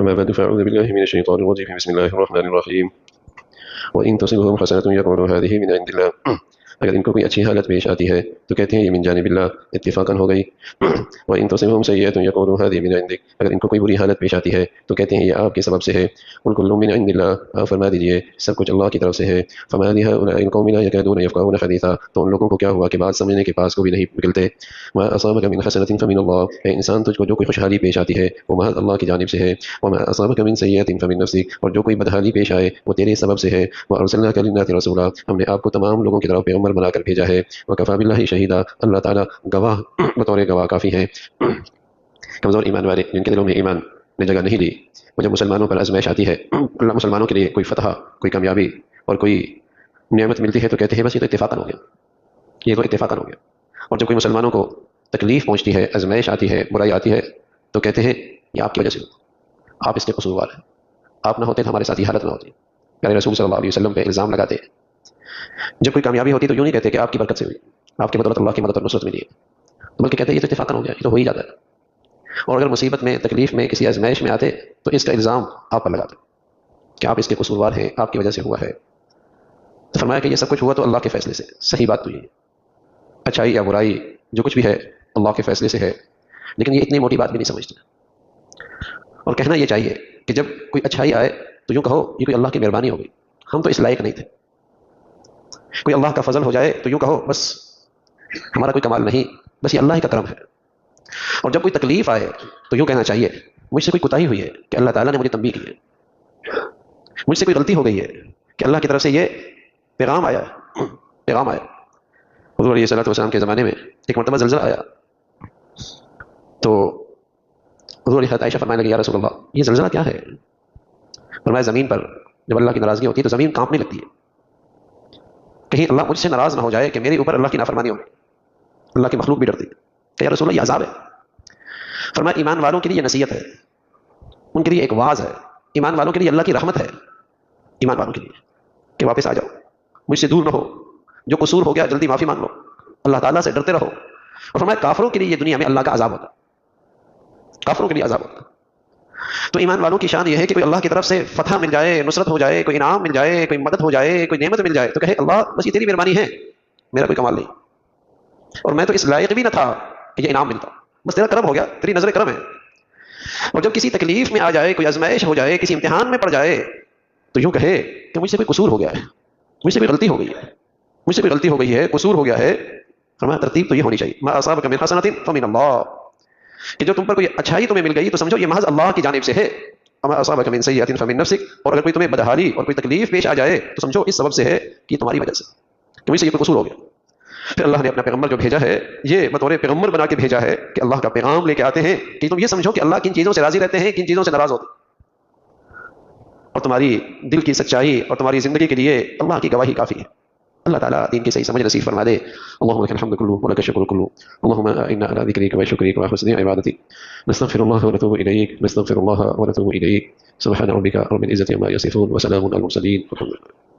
أما بعد فأعوذ بالله من الشيطان الرجيم بسم الله الرحمن الرحيم وإن تصبهم حسنة يقولوا هذه من عند الله اگر ان کو کوئی اچھی حالت پیش آتی ہے تو کہتے ہیں یہ من جانب اللہ اتفاقاً ہو گئی وَإِن تُصِبْهُمْ سَيِّئَةٌ يَقُولُوا هَذِهِ مِنْ عِنْدِكَ اگر ان کو کوئی بری حالت پیش آتی ہے تو کہتے ہیں یہ آپ کے سبب سے ہے قُلْ كُلٌّ مِنْ عِنْدِ اللَّهِ آپ فرما دیجئے سب کچھ اللہ کی طرف سے ہے فَمَا لِهَٰؤُلَاءِ الْقَوْمِ لَا يَكَادُونَ يَفْقَهُونَ حَدِيثًا تو ان لوگوں کو کیا ہوا کہ بات سمجھنے کے پاس کو بھی نہیں نکلتے وَمَا أَصَابَكَ مِنْ حَسَنَةٍ فَمِنَ اللَّهِ اے انسان تجھ کو جو کوئی خوشحالی پیش آتی ہے وہ محض اللہ کی جانب سے ہے وَمَا أَصَابَكَ مِنْ سَيِّئَةٍ فَمِنْ نَفْسِكَ اور جو کوئی بدحالی پیش آئے وہ تیرے سبب سے ہے وَأَرْسَلْنَاكَ لِلنَّاسِ رَسُولًا ہم نے آپ کو تمام لوگوں کی طرف پیغمبر بنا کر بھیجا ہے وَكَفَىٰ بِاللَّهِ شَهِيدًا اللہ تعالیٰ گواہ بطور گواہ کافی ہے کمزور ایمان والے جن کے دلوں میں ایمان نے جگہ نہیں دی وہ جب مسلمانوں پر آزمائش آتی ہے اللہ مسلمانوں کے لیے کوئی فتح کوئی کامیابی اور کوئی نعمت ملتی ہے تو کہتے ہیں بس یہ تو اتفاقاً ہو گیا یہ تو اتفاقاً ہو گیا اور جب کوئی مسلمانوں کو تکلیف پہنچتی ہے آزمائش آتی ہے برائی آتی ہے تو کہتے ہیں یہ آپ کی وجہ سے آپ اس کے قصوروار ہیں آپ نہ ہوتے تو ہمارے ساتھ یہ حالت نہ ہوتی پیارے رسول صلی اللہ علیہ وسلم پہ الزام لگاتے ہیں جب کوئی کامیابی ہوتی تو یوں نہیں کہتے کہ آپ کی برکت سے ہوئی آپ کی بدولت اللہ کی مدد اور نصرت ملی ہے تو بلکہ کہتے ہیں یہ تو اتفاقاً ہو گیا یہ تو ہو ہی جاتا ہے اور اگر مصیبت میں تکلیف میں کسی آزمائش میں آتے تو اس کا الزام آپ پر لگاتے کہ آپ اس کے قصوروار ہیں آپ کی وجہ سے ہوا ہے تو فرمایا کہ یہ سب کچھ ہوا تو اللہ کے فیصلے سے صحیح بات تو یہ اچھائی یا برائی جو کچھ بھی ہے اللہ کے فیصلے سے ہے لیکن یہ اتنی موٹی بات بھی نہیں سمجھتے اور کہنا یہ چاہیے کہ جب کوئی اچھائی آئے تو یوں کہو یہ کوئی اللہ کی مہربانی ہو گئی ہم تو اس لائق نہیں تھے کوئی اللہ کا فضل ہو جائے تو یوں کہو بس ہمارا کوئی کمال نہیں بس یہ اللہ ہی کا کرم ہے اور جب کوئی تکلیف آئے تو یوں کہنا چاہیے مجھ سے کوئی کوتاہی ہوئی ہے کہ اللہ تعالیٰ نے مجھے تنبیہ کی ہے مجھ سے کوئی غلطی ہو گئی ہے کہ اللہ کی طرف سے یہ پیغام آیا حضور علیہ الصلوۃ والسلام کے زمانے میں ایک مرتبہ زلزلہ آیا تو حضور علیہ عائشہ فرمانے لگی یا رسول اللہ یہ زلزلہ کیا ہے فرمایا زمین پر جب اللہ کی ناراضگی ہوتی ہے تو زمین کانپنے لگتی ہے کہیں اللہ مجھ سے ناراض نہ ہو جائے کہ میرے اوپر اللہ کی نافرمانی ہوگی اللہ کی مخلوق بھی ڈرتی ہے کہ یا رسول اللہ یہ عذاب ہے فرمایا ایمان والوں کے لیے یہ نصیحت ہے ان کے لیے ایک واعظ ہے ایمان والوں کے لیے اللہ کی رحمت ہے ایمان والوں کے لیے کہ واپس آ جاؤ مجھ سے دور نہ ہو جو قصور ہو گیا جلدی معافی مانگ لو اللہ تعالیٰ سے ڈرتے رہو اور فرمایا کافروں کے لیے یہ دنیا میں اللہ کا عذاب ہوتا کافروں کے لیے عذاب ہوتا تو ایمان والوں کی شان یہ ہے کہ کوئی اللہ کی طرف سے فتح مل جائے نصرت ہو جائے کوئی انعام مل جائے کوئی مدد ہو جائے کوئی نعمت مل جائے تو کہے اللہ بس یہ تیری مہربانی ہے میرا کوئی کمال نہیں اور میں تو اس لائق بھی نہ تھا کہ یہ انعام ملتا بس تیرا کرم ہو گیا تیری نظر کرم ہے اور جب کسی تکلیف میں آ جائے کوئی آزمائش ہو جائے کسی امتحان میں پڑ جائے تو یوں کہے کہ مجھ سے کوئی قصور ہو گیا ہے مجھ سے کوئی غلطی ہو گئی ہے مجھ سے کوئی غلطی ہو گئی ہے قصور ہو گیا ہے فرمایا ترتیب تو یہ ہونی چاہیے ما اصابک من حسنۃ فمن اللہ کہ جو تم پر کوئی اچھائی تمہیں مل گئی تو سمجھو یہ محض اللہ کی جانب سے ہے وما اصابک من سیئۃ فمن نفسک اور اگر کوئی تمہیں بدحالی اور کوئی تکلیف پیش آ جائے تو سمجھو اس سبب سے ہے کہ تمہاری وجہ سے کہ مجھ سے یہ کوئی قصور ہو گیا پھر اللہ نے اپنا پیغمبر جو بھیجا ہے یہ بطور پیغمبر بنا کے بھیجا ہے کہ اللہ کا پیغام لے کے آتے ہیں کہ تم یہ سمجھو کہ اللہ کن چیزوں سے راضی رہتے ہیں کن چیزوں سے ناراض ہوتے ہیں اور تمہاری دل کی سچائی اور تمہاری زندگی کے لیے اللہ کی گواہی کافی ہے اللہ تعالیٰ دین کی صحیح سمجھ نصیب فرما دے اللهم لك الحمد كله ولك الشكر كله اللهم انا على ذكرك وشكرك وحسن عبادتك نستغفر الله ونتوب اليك سبحان ربك رب العزة عما يصفون وسلام على المرسلين والحمد لله